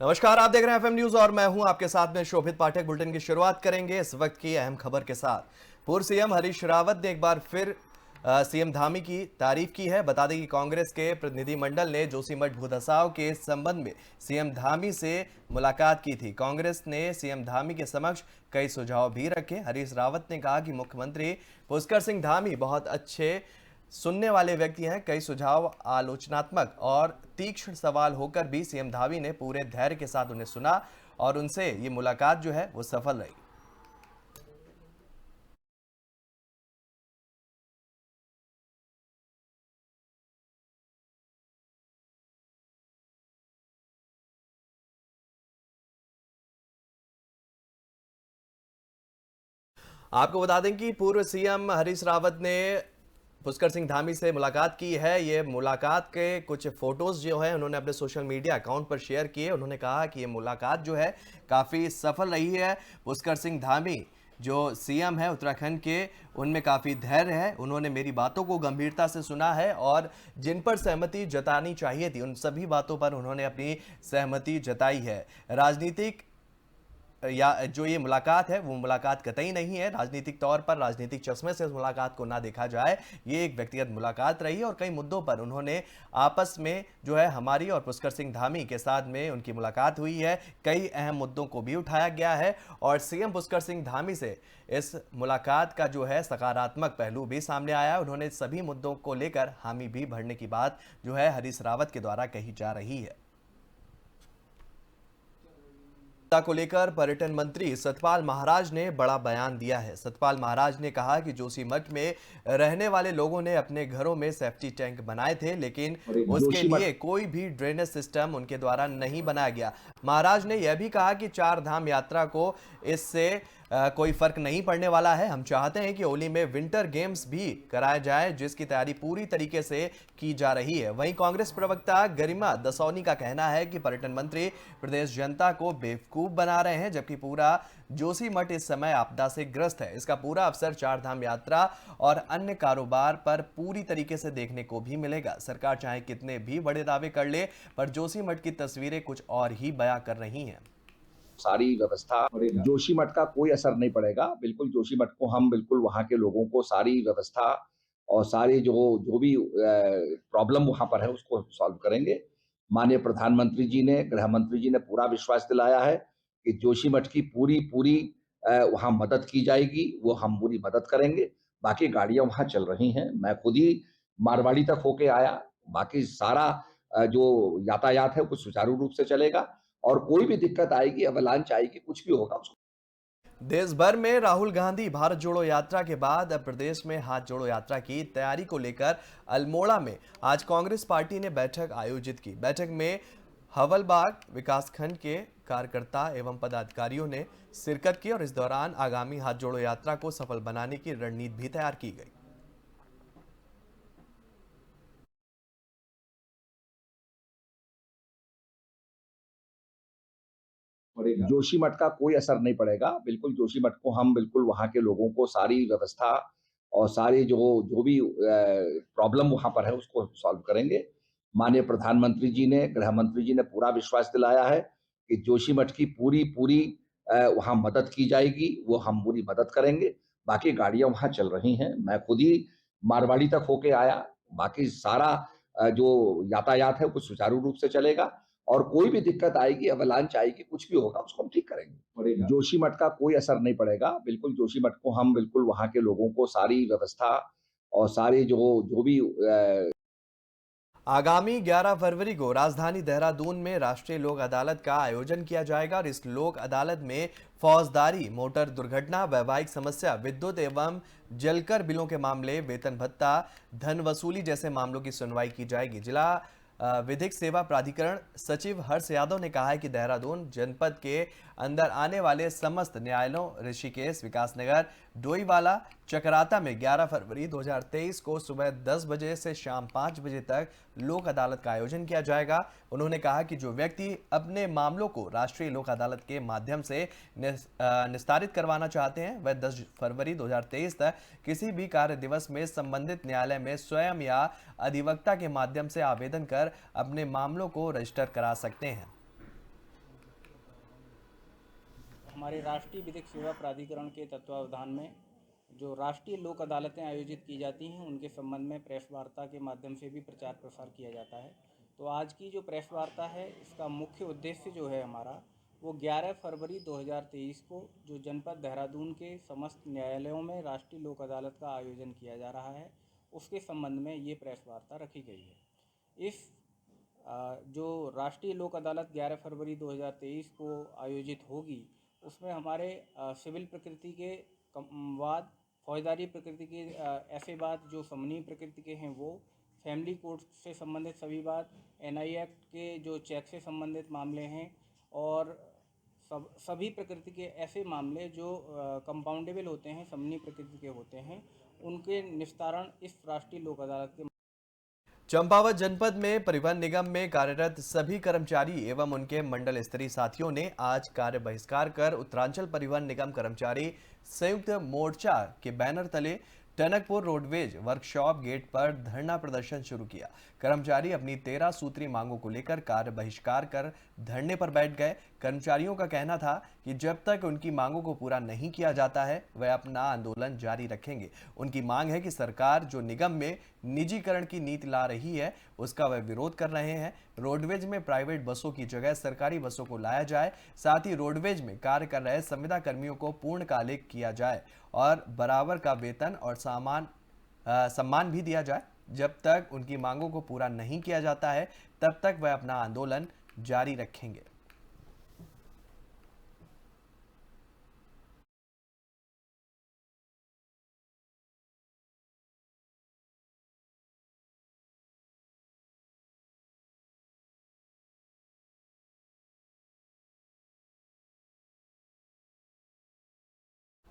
नमस्कार, आप देख रहे हैं एफएम न्यूज और मैं हूं आपके साथ में शोभित पाठक। बुलेटिन की शुरुआत करेंगे इस वक्त की अहम खबर के साथ। पूर्व सीएम हरीश रावत ने एक बार फिर सीएम धामी की तारीफ की है। बता दें कि कांग्रेस के प्रतिनिधिमंडल ने जोशीमठ भू धसाव के संबंध में सीएम धामी से मुलाकात की थी। कांग्रेस ने सीएम धामी के समक्ष कई सुझाव भी रखे। हरीश रावत ने कहा कि मुख्यमंत्री पुष्कर सिंह धामी बहुत अच्छे सुनने वाले व्यक्ति हैं। कई सुझाव आलोचनात्मक और तीक्ष्ण सवाल होकर भी सीएम धामी ने पूरे धैर्य के साथ उन्हें सुना और उनसे ये मुलाकात जो है वो सफल रही। आपको बता दें कि पूर्व सीएम हरीश रावत ने पुष्कर सिंह धामी से मुलाकात की है। ये मुलाकात के कुछ फोटोज जो है उन्होंने अपने सोशल मीडिया अकाउंट पर शेयर किए। उन्होंने कहा कि ये मुलाकात जो है काफ़ी सफल रही है। पुष्कर सिंह धामी जो सीएम है उत्तराखंड के, उनमें काफ़ी धैर्य है। उन्होंने मेरी बातों को गंभीरता से सुना है और जिन पर सहमति जतानी चाहिए थी उन सभी बातों पर उन्होंने अपनी सहमति जताई है। राजनीतिक या जो ये मुलाकात है वो मुलाकात कतई नहीं है। राजनीतिक तौर पर राजनीतिक चश्मे से इस मुलाकात को ना देखा जाए, ये एक व्यक्तिगत मुलाकात रही है और कई मुद्दों पर उन्होंने आपस में जो है हमारी और पुष्कर सिंह धामी के साथ में उनकी मुलाकात हुई है। कई अहम मुद्दों को भी उठाया गया है और सीएम पुष्कर सिंह धामी से इस मुलाकात का जो है सकारात्मक पहलू भी सामने आया। उन्होंने सभी मुद्दों को लेकर हामी भी भरने की बात जो है हरीश रावत के द्वारा कही जा रही है। को लेकर पर्यटन मंत्री सतपाल महाराज ने बड़ा बयान दिया है। सतपाल महाराज ने कहा कि जोशीमठ में रहने वाले लोगों ने अपने घरों में सेफ्टी टैंक बनाए थे, लेकिन उसके लिए कोई भी ड्रेनेज सिस्टम उनके द्वारा नहीं बनाया गया। महाराज ने यह भी कहा कि चार धाम यात्रा को इससे कोई फर्क नहीं पड़ने वाला है। हम चाहते हैं कि होली में विंटर गेम्स भी कराया जाए, जिसकी तैयारी पूरी तरीके से की जा रही है। वहीं कांग्रेस प्रवक्ता गरिमा दसौनी का कहना है कि पर्यटन मंत्री प्रदेश जनता को बेवकूफ बना रहे हैं, जबकि पूरा जोशीमठ इस समय आपदा से ग्रस्त है। इसका पूरा अवसर चार धाम यात्रा और अन्य कारोबार पर पूरी तरीके से देखने को भी मिलेगा। सरकार चाहे कितने भी बड़े दावे कर ले, पर जोशीमठ की तस्वीरें कुछ और ही बयां कर रही हैं। सारी व्यवस्था जोशीमठ का कोई असर नहीं पड़ेगा। बिल्कुल जोशीमठ को हम बिल्कुल वहाँ के लोगों को सारी व्यवस्था और सारी जो जो भी प्रॉब्लम वहाँ पर है उसको सॉल्व करेंगे। माननीय प्रधानमंत्री जी ने, गृह मंत्री जी ने पूरा विश्वास दिलाया है कि जोशीमठ की पूरी वहाँ मदद की जाएगी, वो हम पूरी मदद करेंगे। बाकी गाड़ियाँ वहाँ चल रही हैं। मैं खुद ही मारवाड़ी तक होके आया। बाकी सारा जो यातायात है वो सुचारू रूप से चलेगा और कोई भी दिक्कत आएगी, अवलांच आएगी, कुछ भी होगा उसको। देश भर में राहुल गांधी भारत जोड़ो यात्रा के बाद अब प्रदेश में हाथ जोड़ो यात्रा की तैयारी को लेकर अल्मोड़ा में आज कांग्रेस पार्टी ने बैठक आयोजित की। बैठक में हवलबाग विकासखंड के कार्यकर्ता एवं पदाधिकारियों ने शिरकत की और इस दौरान आगामी हाथ जोड़ो यात्रा को सफल बनाने की रणनीति भी तैयार की गई। जोशीमठ का कोई असर नहीं पड़ेगा। बिल्कुल जोशीमठ को हम बिल्कुल वहाँ के लोगों को सारी व्यवस्था और सारी जो जो भी प्रॉब्लम वहाँ पर है उसको सॉल्व करेंगे। माननीय प्रधानमंत्री जी ने, गृह मंत्री जी ने पूरा विश्वास दिलाया है कि जोशीमठ की पूरी वहाँ मदद की जाएगी, वो हम पूरी मदद करेंगे। बाकी गाड़ियाँ वहाँ चल रही हैं। मैं खुद ही मारवाड़ी तक होके आया। बाकी सारा जो यातायात है वो सुचारू रूप से चलेगा और कोई भी दिक्कत आएगी, अवलांच आएगी, कुछ भी होगा उसको हम ठीक करेंगे। जोशीमठ का कोई असर नहीं पड़ेगा। बिल्कुल जोशीमठ को हम बिल्कुल वहाँ के लोगों को सारी व्यवस्था और सारी जो जो भी आगामी 11 फरवरी को राजधानी देहरादून में राष्ट्रीय लोक अदालत का आयोजन किया जाएगा और इस लोक अदालत में फौजदारी, मोटर दुर्घटना, वैवाहिक समस्या, विद्युत एवं जलकर बिलों के मामले, वेतन भत्ता, धन वसूली जैसे मामलों की सुनवाई की जाएगी। जिला विधिक सेवा प्राधिकरण सचिव हर्ष यादव ने कहा है कि देहरादून जनपद के अंदर आने वाले समस्त न्यायालयों ऋषिकेश, विकासनगर, डोईवाला, चकराता में 11 फरवरी 2023 को सुबह 10 बजे से शाम 5 बजे तक लोक अदालत का आयोजन किया जाएगा। उन्होंने कहा कि जो व्यक्ति अपने मामलों को राष्ट्रीय लोक अदालत के माध्यम से निस्तारित करवाना चाहते हैं वह 10 फरवरी 2023 तक किसी भी कार्य दिवस में संबंधित न्यायालय में स्वयं या अधिवक्ता के माध्यम से आवेदन कर अपने मामलों को रजिस्टर करा सकते हैं। हमारे राष्ट्रीय विधिक सेवा प्राधिकरण के तत्वावधान में जो राष्ट्रीय लोक अदालतें आयोजित की जाती हैं उनके संबंध में प्रेस वार्ता के माध्यम से भी प्रचार प्रसार किया जाता है। तो आज की जो प्रेस वार्ता है इसका मुख्य उद्देश्य जो है हमारा वो 11 फरवरी 2023 को जो जनपद देहरादून के समस्त न्यायालयों में राष्ट्रीय लोक अदालत का आयोजन किया जा रहा है उसके संबंध में ये प्रेस वार्ता रखी गई है। इस जो राष्ट्रीय लोक अदालत 11 फरवरी 2023 को आयोजित होगी उसमें हमारे सिविल प्रकृति के वाद, फौजदारी प्रकृति के ऐसे वाद जो समनीय प्रकृति के हैं वो, फैमिली कोर्ट से संबंधित सभी बात, एनआई एक्ट के जो चेक से संबंधित मामले हैं और सभी प्रकृति के ऐसे मामले जो कंपाउंडेबल होते हैं, समनीय प्रकृति के होते हैं, उनके निस्तारण इस राष्ट्रीय लोक अदालत के। चंपावत जनपद में परिवहन निगम में कार्यरत सभी कर्मचारी एवं उनके मंडल स्तरीय साथियों ने आज कार्य बहिष्कार कर उत्तरांचल परिवहन निगम कर्मचारी संयुक्त मोर्चा के बैनर तले टनकपुर रोडवेज वर्कशॉप गेट पर धरना प्रदर्शन शुरू किया। कर्मचारी अपनी 13 सूत्री मांगों को लेकर कार्य बहिष्कार कर धरने पर बैठ गए। कर्मचारियों का कहना था कि जब तक उनकी मांगों को पूरा नहीं किया जाता है वह अपना आंदोलन जारी रखेंगे। उनकी मांग है कि सरकार जो निगम में निजीकरण की नीति ला रही है उसका वह विरोध कर रहे हैं। रोडवेज में प्राइवेट बसों की जगह सरकारी बसों को लाया जाए, साथ ही रोडवेज में कार्य कर रहे संविदा कर्मियों को पूर्णकालिक किया जाए और बराबर का वेतन और सम्मान भी दिया जाए। जब तक उनकी मांगों को पूरा नहीं किया जाता है तब तक वह अपना आंदोलन जारी रखेंगे।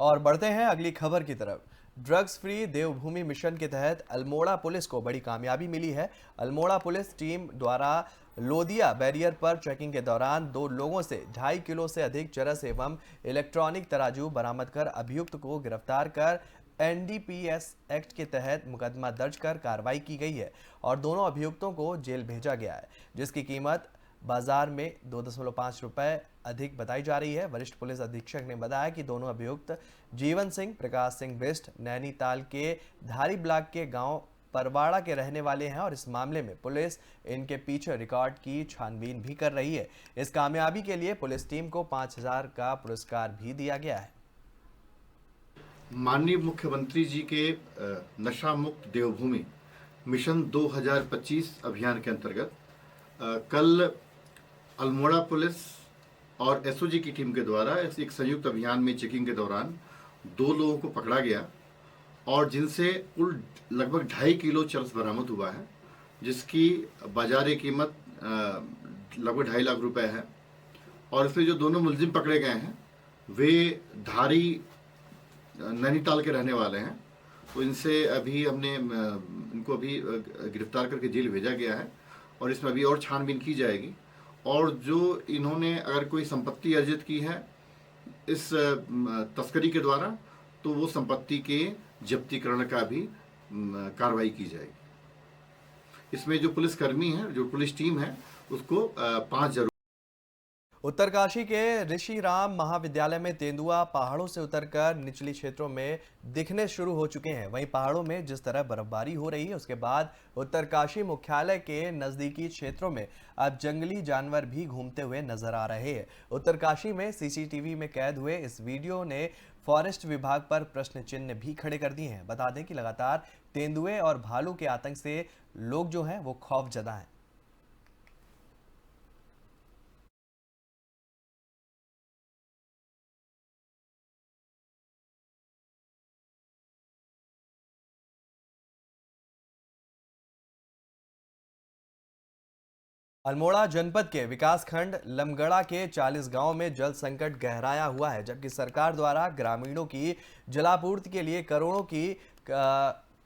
और बढ़ते हैं अगली खबर की तरफ। ड्रग्स फ्री देवभूमि मिशन के तहत अल्मोड़ा पुलिस को बड़ी कामयाबी मिली है। अल्मोड़ा पुलिस टीम द्वारा लोदिया बैरियर पर चेकिंग के दौरान 2 लोगों से 2.5 किलो से अधिक चरस एवं इलेक्ट्रॉनिक तराजू बरामद कर अभियुक्त को गिरफ्तार कर एनडीपीएस एक्ट के तहत मुकदमा दर्ज कर कार्रवाई की गई है और दोनों अभियुक्तों को जेल भेजा गया है, जिसकी कीमत बाजार में 2.5 रुपए अधिक बताई जा रही है। वरिष्ठ पुलिस अधीक्षक ने बताया कि दोनों अभियुक्त जीवन सिंह, प्रकाश सिंह बिष्ट नैनीताल के धारी ब्लॉक के गांव परवाड़ा के रहने वाले हैं और इस मामले में पुलिस इनके पीछे रिकॉर्ड की छानबीन भी कर रही है। इस कामयाबी के लिए पुलिस टीम को 5,000 का पुरस्कार भी दिया गया है। माननीय मुख्यमंत्री जी के नशा मुक्त देवभूमि मिशन 2025 अभियान के अंतर्गत कल अल्मोड़ा पुलिस और एसओजी की टीम के द्वारा एक संयुक्त अभियान में चेकिंग के दौरान 2 लोगों को पकड़ा गया और जिनसे कुल लगभग 2.5 किलो चरस बरामद हुआ है, जिसकी बाजारी कीमत लगभग 2.5 लाख रुपए है। और इसमें जो दोनों मुलजिम पकड़े गए हैं वे धारी नैनीताल के रहने वाले हैं। तो इनसे अभी इनको अभी गिरफ्तार करके जेल भेजा गया है और इसमें अभी और छानबीन की जाएगी। और जो इन्होंने अगर कोई संपत्ति अर्जित की है इस तस्करी के द्वारा तो वो संपत्ति के जब्तीकरण का भी कार्रवाई की जाएगी। इसमें जो पुलिसकर्मी है, जो पुलिस टीम है, उसको 5,000। उत्तरकाशी के ऋषि राम महाविद्यालय में तेंदुआ पहाड़ों से उतरकर निचली क्षेत्रों में दिखने शुरू हो चुके हैं। वहीं पहाड़ों में जिस तरह बर्फबारी हो रही है उसके बाद उत्तरकाशी मुख्यालय के नजदीकी क्षेत्रों में अब जंगली जानवर भी घूमते हुए नजर आ रहे हैं। उत्तरकाशी में सीसीटीवी में कैद हुए इस वीडियो ने फॉरेस्ट विभाग पर प्रश्न चिन्ह भी खड़े कर दिए हैं। बता दें कि लगातार तेंदुए और भालू के आतंक से लोग जो हैं वो खौफजदा हैं। अल्मोड़ा जनपद के विकासखंड लमगड़ा के 40 गांव में जल संकट गहराया हुआ है, जबकि सरकार द्वारा ग्रामीणों की जलापूर्ति के लिए करोड़ों की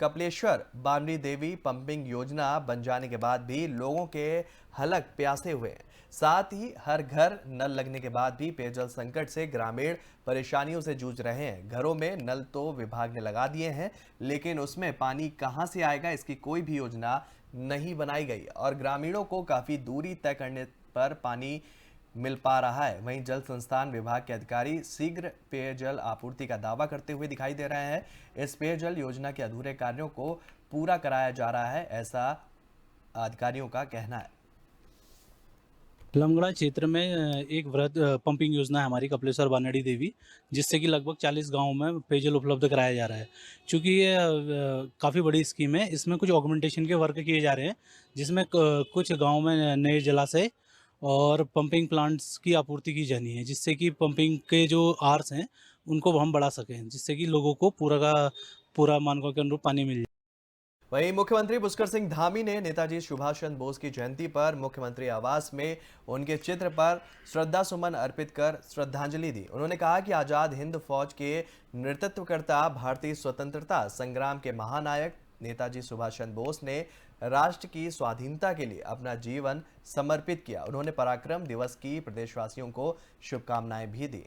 कपिलेश्वर बानरी देवी पंपिंग योजना बन जाने के बाद भी लोगों के हलक प्यासे हुए हैं। साथ ही हर घर नल लगने के बाद भी पेयजल संकट से ग्रामीण परेशानियों से जूझ रहे हैं। घरों में नल तो विभाग ने लगा दिए हैं, लेकिन उसमें पानी कहां से आएगा इसकी कोई भी योजना नहीं बनाई गई और ग्रामीणों को काफी दूरी तय करने पर पानी मिल पा रहा है। वहीं जल संस्थान विभाग के अधिकारी शीघ्र पेयजल आपूर्ति का दावा करते हुए दिखाई दे रहे हैं। इस पेयजल योजना के अधूरे कार्यों को पूरा कराया जा रहा है, ऐसा अधिकारियों का कहना है। लमगड़ा क्षेत्र में एक वृहद पंपिंग योजना है हमारी कपिलेश्वर बानड़ी देवी, जिससे कि लगभग 40 गांवों में पेयजल उपलब्ध कराया जा रहा है। चूँकि ये काफ़ी बड़ी स्कीम है, इसमें कुछ ऑगमेंटेशन के वर्क किए जा रहे हैं, जिसमें कुछ गांवों में नए जलाशय और पंपिंग प्लांट्स की आपूर्ति की जानी है, जिससे कि पंपिंग के जो आर्स हैं उनको हम बढ़ा सकें, जिससे कि लोगों को पूरा का पूरा मानकों के अनुरूप पानी मिल जाए। वहीं मुख्यमंत्री पुष्कर सिंह धामी ने नेताजी सुभाष चंद्र बोस की जयंती पर मुख्यमंत्री आवास में उनके चित्र पर श्रद्धा सुमन अर्पित कर श्रद्धांजलि दी। उन्होंने कहा कि आजाद हिंद फौज के नेतृत्वकर्ता, भारतीय स्वतंत्रता संग्राम के महानायक नेताजी सुभाष चंद्र बोस ने राष्ट्र की स्वाधीनता के लिए अपना जीवन समर्पित किया। उन्होंने पराक्रम दिवस की प्रदेशवासियों को शुभकामनाएं भी दी।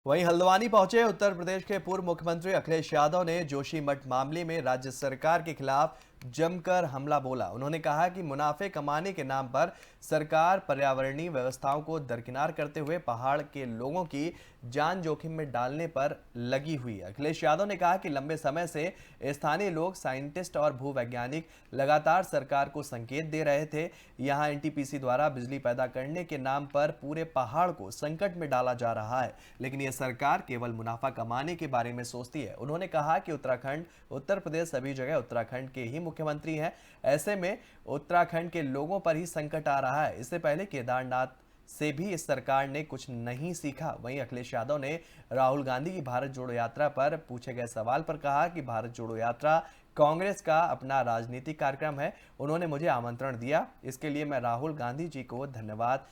वहीं हल्द्वानी पहुंचे उत्तर प्रदेश के पूर्व मुख्यमंत्री अखिलेश यादव ने जोशीमठ मामले में राज्य सरकार के खिलाफ जमकर हमला बोला। उन्होंने कहा कि मुनाफे कमाने के नाम पर सरकार पर्यावरणीय व्यवस्थाओं को दरकिनार करते हुए पहाड़ के लोगों की जान जोखिम में डालने पर लगी हुई है। अखिलेश यादव ने कहा कि लंबे समय से स्थानीय लोग, साइंटिस्ट और भूवैज्ञानिक लगातार सरकार को संकेत दे रहे थे। यहां एनटीपीसी द्वारा बिजली पैदा करने के नाम पर पूरे पहाड़ को संकट में डाला जा रहा है, लेकिन यह सरकार केवल मुनाफा कमाने के बारे में सोचती है। उन्होंने कहा कि उत्तराखंड, उत्तर प्रदेश सभी जगह उत्तराखंड के ही मुख्यमंत्री हैं। ऐसे में उत्तराखंड के लोगों पर ही संकट आ रहा है। इससे पहले केदारनाथ से भी इस सरकार ने कुछ नहीं सीखा। वहीं अखिलेश यादव ने राहुल गांधी की भारत जोड़ो यात्रा पर पूछे गए सवाल पर कहा कि भारत जोड़ो यात्रा कांग्रेस का अपना राजनीतिक कार्यक्रम है। उन्होंने मुझे आमंत्रण दिया, इसके लिए मैं राहुल गांधी जी को धन्यवाद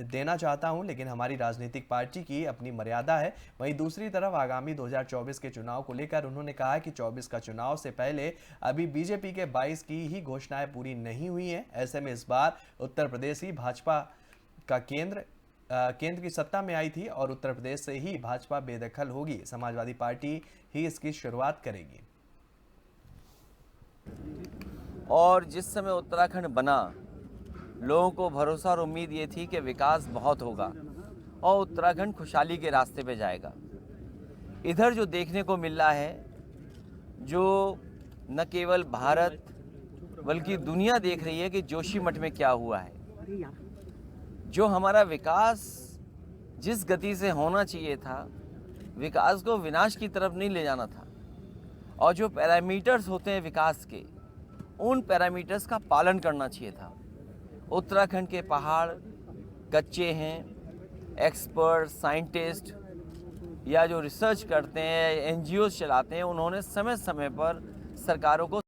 देना चाहता हूं, लेकिन हमारी राजनीतिक पार्टी की अपनी मर्यादा है। वहीं दूसरी तरफ आगामी 2024 के चुनाव को लेकर उन्होंने कहा कि 24 का चुनाव से पहले अभी बीजेपी के 22 की ही घोषणाएं पूरी नहीं हुई हैं। ऐसे में इस बार उत्तर प्रदेश ही भाजपा का केंद्र की सत्ता में आई थी और उत्तर प्रदेश से ही भाजपा बेदखल होगी। समाजवादी पार्टी ही इसकी शुरुआत करेगी। और जिस समय उत्तराखंड बना, लोगों को भरोसा और उम्मीद ये थी कि विकास बहुत होगा और उत्तराखंड खुशहाली के रास्ते पे जाएगा। इधर जो देखने को मिल रहा है, जो न केवल भारत बल्कि दुनिया देख रही है कि जोशीमठ में क्या हुआ है। जो हमारा विकास जिस गति से होना चाहिए था, विकास को विनाश की तरफ नहीं ले जाना था, और जो पैरामीटर्स होते हैं विकास के, उन पैरामीटर्स का पालन करना चाहिए था। उत्तराखंड के पहाड़ कच्चे हैं। एक्सपर्ट, साइंटिस्ट या जो रिसर्च करते हैं, एनजीओ चलाते हैं, उन्होंने समय समय पर सरकारों को।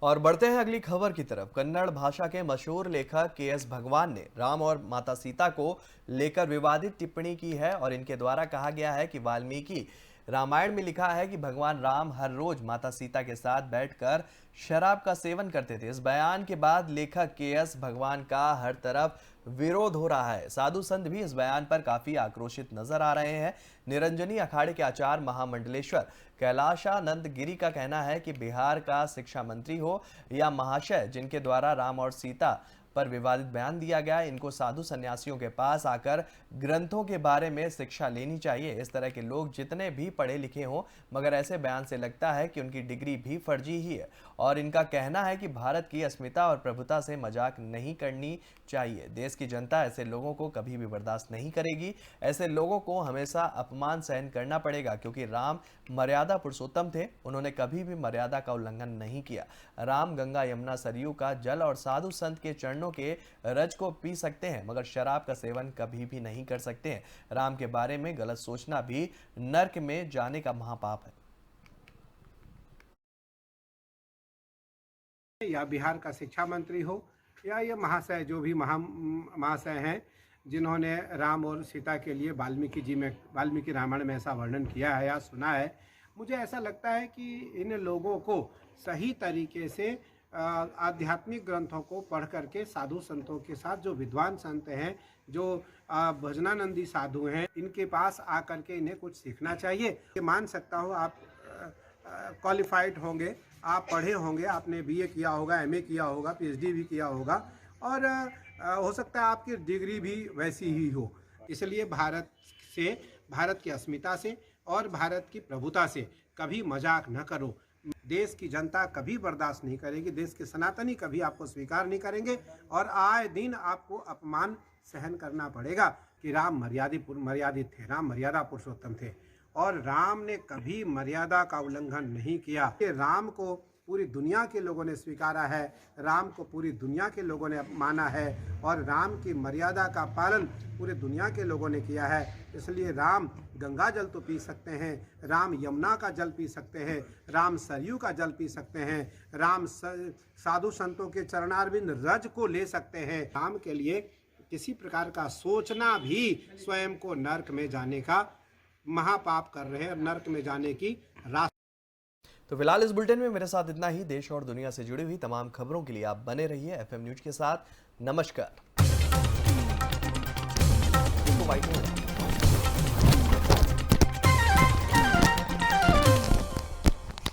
और बढ़ते हैं अगली खबर की तरफ। कन्नड़ भाषा के मशहूर लेखक के.एस. भगवान ने राम और माता सीता को लेकर विवादित टिप्पणी की है और इनके द्वारा कहा गया है कि वाल्मीकि रामायण में लिखा है कि भगवान राम हर रोज माता सीता के साथ बैठकर शराब का सेवन करते थे। इस बयान के बाद लेखक के.एस. भगवान का हर तरफ विरोध हो रहा है। साधु संत भी इस बयान पर काफी आक्रोशित नजर आ रहे हैं। निरंजनी अखाड़े के आचार्य महामंडलेश्वर कैलाशानंद गिरी का कहना है कि बिहार का शिक्षा मंत्री हो या महाशय जिनके द्वारा राम और सीता पर विवादित बयान दिया गया, इनको साधु सन्यासियों के पास आकर ग्रंथों के बारे में शिक्षा लेनी चाहिए। इस तरह के लोग जितने भी पढ़े लिखे हों, मगर ऐसे बयान से लगता है कि उनकी डिग्री भी फर्जी ही है और इनका कहना है कि भारत की अस्मिता और प्रभुता से मजाक नहीं करनी चाहिए। देश की जनता ऐसे लोगों को कभी भी बर्दाश्त नहीं करेगी। ऐसे लोगों को हमेशा अपमान सहन करना पड़ेगा, क्योंकि राम मर्यादा पुरुषोत्तम थे। उन्होंने कभी भी मर्यादा का उल्लंघन नहीं किया। राम गंगा, यमुना, सरयू का जल और साधु संत के चरणों भक्तों के रज को पी सकते हैं, मगर शराब का सेवन कभी भी नहीं कर सकते हैं। राम के बारे में गलत सोचना भी नर्क में जाने का महापाप है। या बिहार का शिक्षा मंत्री हो या ये महाशय जो भी महाशय हैं जिन्होंने राम और सीता के लिए वाल्मीकि रामायण में ऐसा वर्णन किया है या सुना है, मुझे ऐसा लगता है कि इन लोगों को सही तरीके से आध्यात्मिक ग्रंथों को पढ़ करके साधु संतों के साथ, जो विद्वान संत हैं, जो भजनानंदी साधु हैं, इनके पास आकर के इन्हें कुछ सीखना चाहिए। ये मान सकता हूँ आप क्वालिफाइड होंगे, आप पढ़े होंगे, आपने बीए किया होगा, एमए किया होगा, पीएचडी भी किया होगा और हो सकता है आपकी डिग्री भी वैसी ही हो। इसलिए भारत की अस्मिता से और भारत की प्रभुता से कभी मजाक न करो। देश की जनता कभी बर्दाश्त नहीं करेगी, देश के सनातनी कभी आपको स्वीकार नहीं करेंगे और आए दिन आपको अपमान सहन करना पड़ेगा कि राम मर्यादित थे, राम मर्यादा पुरुषोत्तम थे और राम ने कभी मर्यादा का उल्लंघन नहीं किया। राम को पूरी दुनिया के लोगों ने स्वीकारा है, राम को पूरी दुनिया के लोगों ने माना है और राम की मर्यादा का पालन पूरी दुनिया के लोगों ने किया है। इसलिए राम गंगा जल तो पी सकते हैं, राम यमुना का जल पी सकते हैं, राम सरयू का जल पी सकते हैं, राम साधु संतों के चरणारविंद रज को ले सकते हैं। राम के लिए किसी प्रकार का सोचना भी स्वयं को नर्क में जाने का महापाप कर रहे हैं, नर्क में जाने की रास्ता। तो फिलहाल इस बुलेटिन में मेरे साथ इतना ही। देश और दुनिया से जुड़ी हुई तमाम खबरों के लिए आप बने रहिए एफएम न्यूज के साथ। नमस्कार।